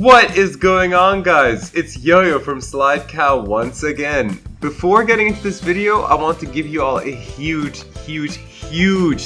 What is going on, guys? It's Yo-Yo from SlideCow once again. Before getting into this video, I want to give you all a huge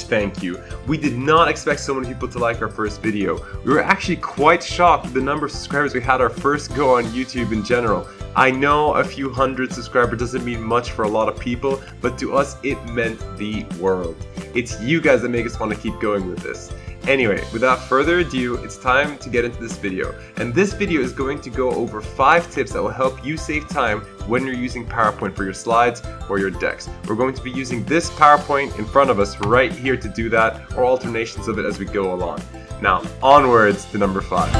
thank you. We did not expect so many people to like our first video. We were actually quite shocked with the number of subscribers we had our first go on YouTube in general. I know a few hundred subscribers doesn't mean much for a lot of people, but to us it meant the world. It's you guys that make us want to keep going with this. Anyway, without further ado, it's time to get into this video. And this video is going to go over 5 tips that will help you save time when you're using PowerPoint for your slides or your decks. We're going to be using this PowerPoint in front of us right here to do that, or alternations of it as we go along. Now, onwards to number 5.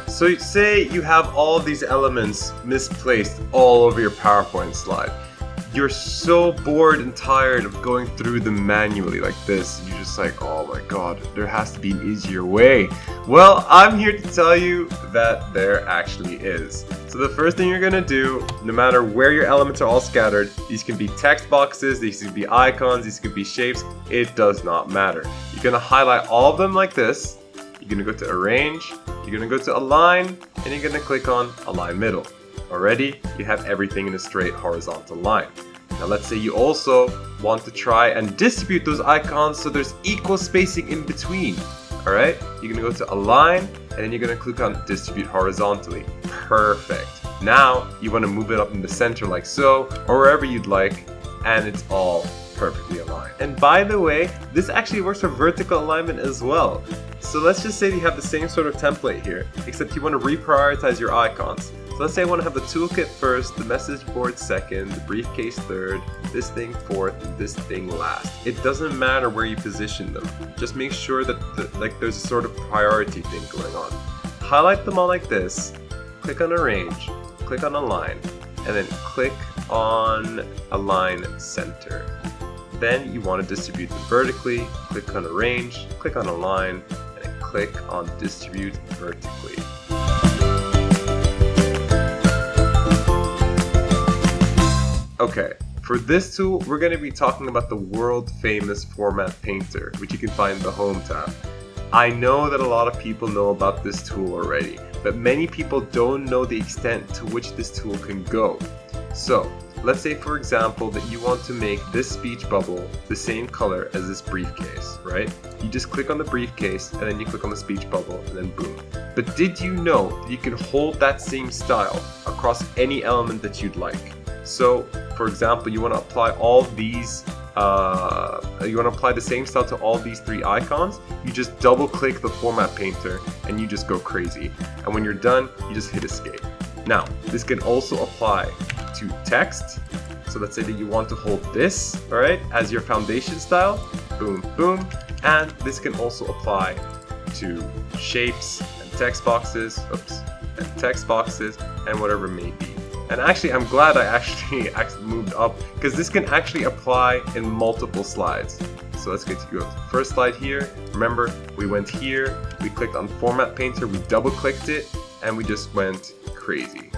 So say you have all these elements misplaced all over your PowerPoint slide. You're so bored and tired of going through them manually like this. You're just like, oh my god, there has to be an easier way. Well, I'm here to tell you that there actually is. So the first thing you're gonna do, no matter where your elements are all scattered, these can be text boxes, these can be icons, these could be shapes, it does not matter. You're gonna highlight all of them like this. You're gonna go to Arrange, you're gonna go to Align, and you're gonna click on Align Middle. Already, you have everything in a straight horizontal line. Now let's say you also want to try and distribute those icons so there's equal spacing in between. Alright, you're going to go to Align, and then you're going to click on Distribute Horizontally. Perfect. Now you want to move it up in the center like so, or wherever you'd like, and it's all perfectly aligned. And by the way, this actually works for vertical alignment as well. So let's just say you have the same sort of template here, except you want to reprioritize your icons. So let's say I want to have the toolkit first, the message board second, the briefcase third, this thing fourth, and this thing last. It doesn't matter where you position them. Just make sure that there's a sort of priority thing going on. Highlight them all like this, click on Arrange, click on Align, and then click on Align Center. Then you want to distribute them vertically, click on Arrange, click on Align, and click on Distribute Vertically. Okay, for this tool, we're going to be talking about the world famous Format Painter, which you can find in the Home tab. I know that a lot of people know about this tool already, but many people don't know the extent to which this tool can go. So, let's say for example that you want to make this speech bubble the same color as this briefcase, right? You just click on the briefcase and then you click on the speech bubble and then boom. But did you know that you can hold that same style across any element that you'd like? So, for example, you want to apply all these, you want to apply the same style to all these 3 icons, you just double click the Format Painter and you just go crazy. And when you're done, you just hit escape. Now, this can also apply to text. So let's say that you want to hold this, alright, as your foundation style, boom, boom. And this can also apply to shapes and text boxes, and whatever it may be. And actually, I'm glad I actually moved up, because this can actually apply in multiple slides. So let's get to go to the first slide here. Remember, we went here, we clicked on Format Painter, we double clicked it, and we just went crazy.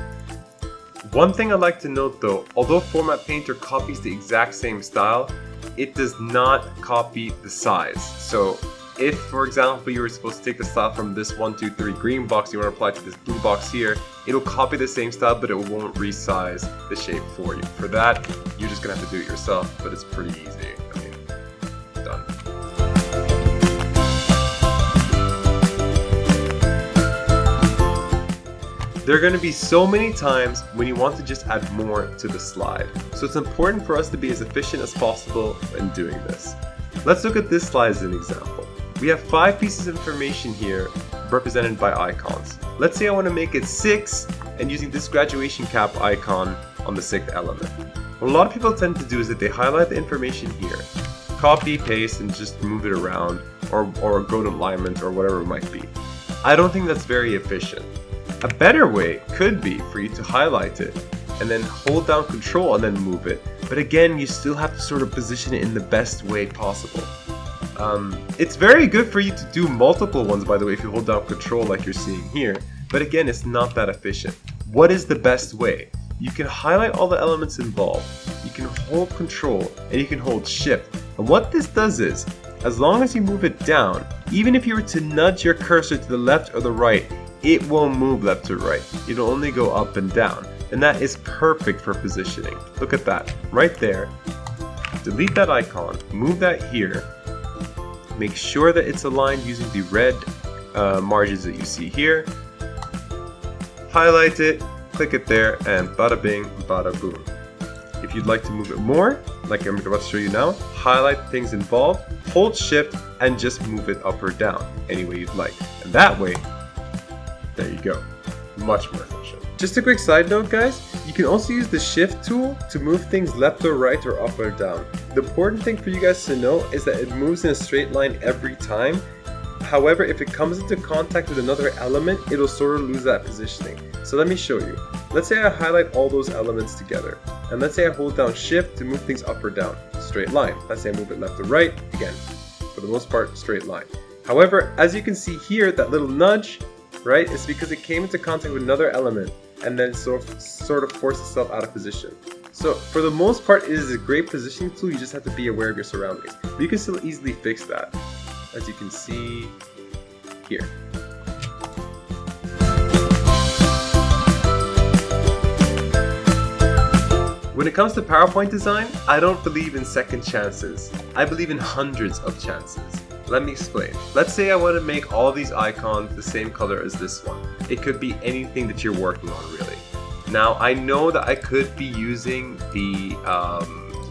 One thing I'd like to note though, although Format Painter copies the exact same style, it does not copy the size. So if, for example, you were supposed to take the style from this 1, 2, 3 green box, you want to apply to this blue box here, it'll copy the same style, but it won't resize the shape for you. For that, you're just going to have to do it yourself, but it's pretty easy. I mean, done. There are going to be so many times when you want to just add more to the slide. So it's important for us to be as efficient as possible when doing this. Let's look at this slide as an example. We have 5 pieces of information here represented by icons. Let's say I want to make it 6 and using this graduation cap icon on the 6th element. What a lot of people tend to do is that they highlight the information here, copy, paste, and just move it around, or go to alignment or whatever it might be. I don't think that's very efficient. A better way could be for you to highlight it and then hold down Control and then move it. But again, you still have to sort of position it in the best way possible. It's very good for you to do multiple ones, by the way, if you hold down Control like you're seeing here. But again, it's not that efficient. What is the best way? You can highlight all the elements involved. You can hold Control and you can hold Shift. And what this does is, as long as you move it down, even if you were to nudge your cursor to the left or the right, it won't move left or right. It'll only go up and down. And that is perfect for positioning. Look at that, right there. Delete that icon, move that here. Make sure that it's aligned using the red margins that you see here. Highlight it, click it there, and bada bing, bada boom. If you'd like to move it more, like I'm about to show you now, highlight the things involved, hold shift, and just move it up or down any way you'd like. And that way, there you go. Much more efficient. Just a quick side note, guys, you can also use the shift tool to move things left or right or up or down. The important thing for you guys to know is that it moves in a straight line every time. However, if it comes into contact with another element, it'll sort of lose that positioning. So let me show you. Let's say I highlight all those elements together. And let's say I hold down shift to move things up or down. Straight line. Let's say I move it left or right. Again, for the most part, straight line. However, as you can see here, that little nudge, right, is because it came into contact with another element and then sort of forced itself out of position. So for the most part, it is a great positioning tool. You just have to be aware of your surroundings. But you can still easily fix that, as you can see here. When it comes to PowerPoint design, I don't believe in second chances. I believe in hundreds of chances. Let me explain. Let's say I want to make all these icons the same color as this one. It could be anything that you're working on, really. Now, I know that I could be using the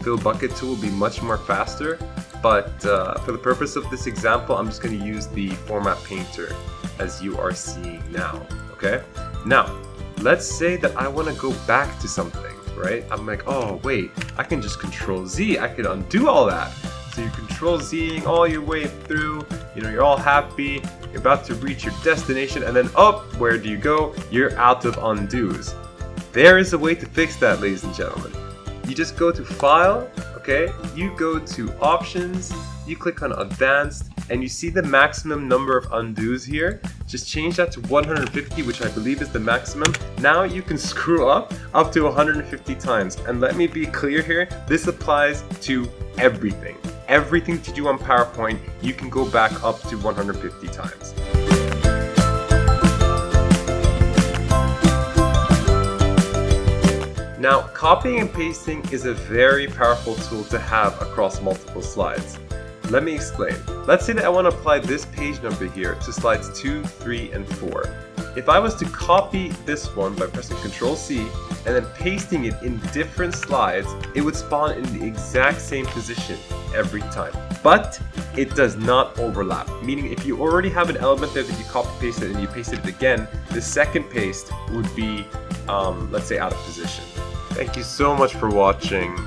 fill bucket tool, be much more faster, but for the purpose of this example, I'm just going to use the format painter as you are seeing now, okay? Now, let's say that I want to go back to something, right? I'm like, oh wait, I can just Control Z, I can undo all that. So you're Control Zing all your way through, you know, you're all happy, you're about to reach your destination, and then where do you go? You're out of undos. There is a way to fix that, ladies and gentlemen. You just go to File, okay? You go to Options, you click on Advanced, and you see the maximum number of undos here. Just change that to 150, which I believe is the maximum. Now you can screw up to 150 times. And let me be clear here, this applies to everything. Everything to do on PowerPoint, you can go back up to 150 times. Now, copying and pasting is a very powerful tool to have across multiple slides. Let me explain. Let's say that I want to apply this page number here to slides 2, 3, and 4. If I was to copy this one by pressing Ctrl-C and then pasting it in different slides, it would spawn in the exact same position every time. But it does not overlap, meaning if you already have an element there that you copy-pasted and you pasted it again, the second paste would be, let's say, out of position. Thank you so much for watching.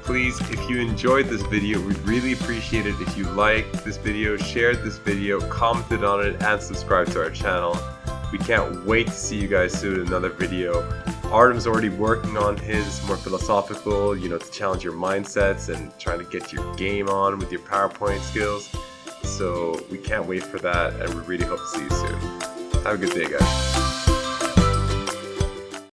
Please, if you enjoyed this video, we'd really appreciate it if you liked this video, shared this video, commented on it, and subscribed to our channel. We can't wait to see you guys soon in another video. Artem's already working on his more philosophical, you know, to challenge your mindsets and trying to get your game on with your PowerPoint skills. So we can't wait for that, and we really hope to see you soon. Have a good day, guys.